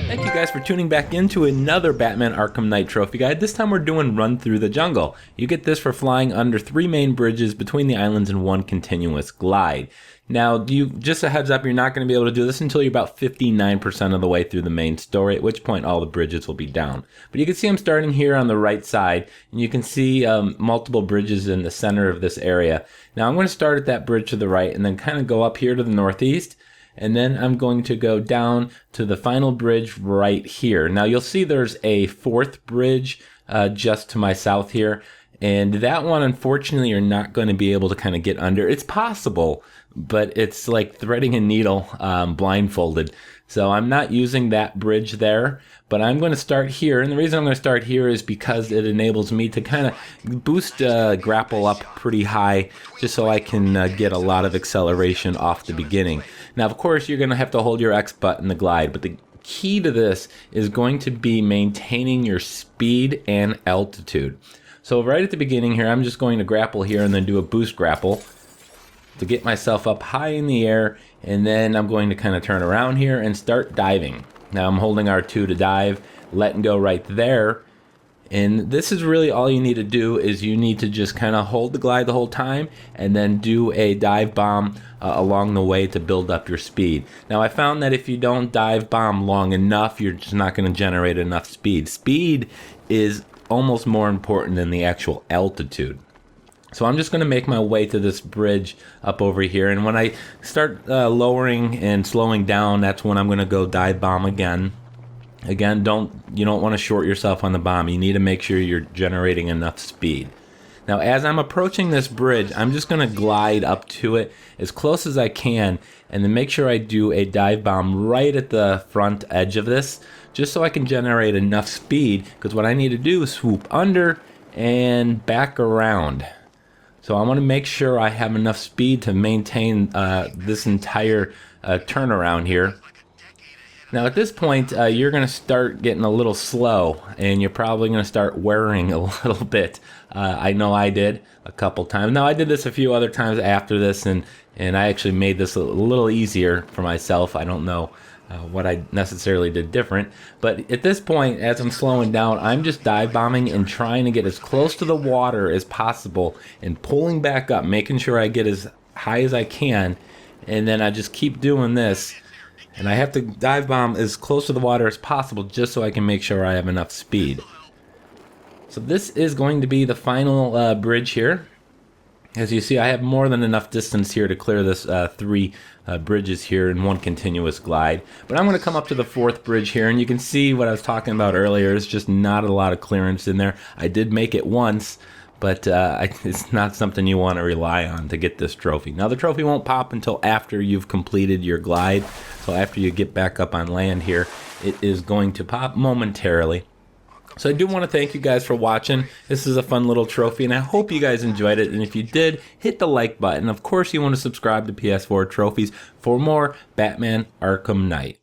Thank you guys for tuning back into another Batman Arkham Knight trophy guide. This time we're doing Run Through the Jungle. You get this for flying under 3 main bridges between the islands in one continuous glide. Now, just a heads up, you're not going to be able to do this until you're about 59% of the way through the main story, at which point all the bridges will be down. But you can see I'm starting here on the right side, and you can see multiple bridges in the center of this area. Now I'm going to start at that bridge to the right and then kind of go up here to the northeast. And then I'm going to go down to the final bridge right here. Now you'll see there's a 4th bridge just to my south here. And that one, unfortunately, you're not going to be able to kind of get under. It's possible, but it's like threading a needle blindfolded. So I'm not using that bridge there, but I'm going to start here. And the reason I'm going to start here is because it enables me to kind of boost grapple up pretty high, just so I can get a lot of acceleration off the beginning. Now, of course, you're going to have to hold your X button to glide, but the key to this is going to be maintaining your speed and altitude. So right at the beginning here, I'm just going to grapple here and then do a boost grapple to get myself up high in the air, and then I'm going to kind of turn around here and start diving. Now I'm holding R2 to dive, letting go right there, and this is really all you need to do is you need to just kind of hold the glide the whole time and then do a dive bomb along the way to build up your speed. Now I found that if you don't dive bomb long enough, you're just not going to generate enough speed. Speed is almost more important than the actual altitude. So I'm just going to make my way to this bridge up over here, and when I start lowering and slowing down, that's when I'm going to go dive bomb again. Again, you don't want to short yourself on the bomb. You need to make sure you're generating enough speed. Now, as I'm approaching this bridge, I'm just going to glide up to it as close as I can, and then make sure I do a dive bomb right at the front edge of this, just so I can generate enough speed, because what I need to do is swoop under and back around. So I want to make sure I have enough speed to maintain this entire turnaround here. Now at this point, you're going to start getting a little slow, and you're probably going to start wearing a little bit. I know I did a couple times. Now I did this a few other times after this, and I actually made this a little easier for myself. I don't know what I necessarily did different, but at this point, as I'm slowing down, I'm just dive bombing and trying to get as close to the water as possible and pulling back up, making sure I get as high as I can, and then I just keep doing this, and I have to dive bomb as close to the water as possible just so I can make sure I have enough speed. So this is going to be the final bridge here. As you see, I have more than enough distance here to clear this 3 bridges here in one continuous glide. But I'm going to come up to the 4th bridge here, and you can see what I was talking about earlier. It's just not a lot of clearance in there. I did make it once, but it's not something you want to rely on to get this trophy. Now, the trophy won't pop until after you've completed your glide. So after you get back up on land here, it is going to pop momentarily. So I do want to thank you guys for watching. This is a fun little trophy, and I hope you guys enjoyed it. And if you did, hit the like button. Of course, you want to subscribe to PS4 Trophies for more Batman Arkham Knight.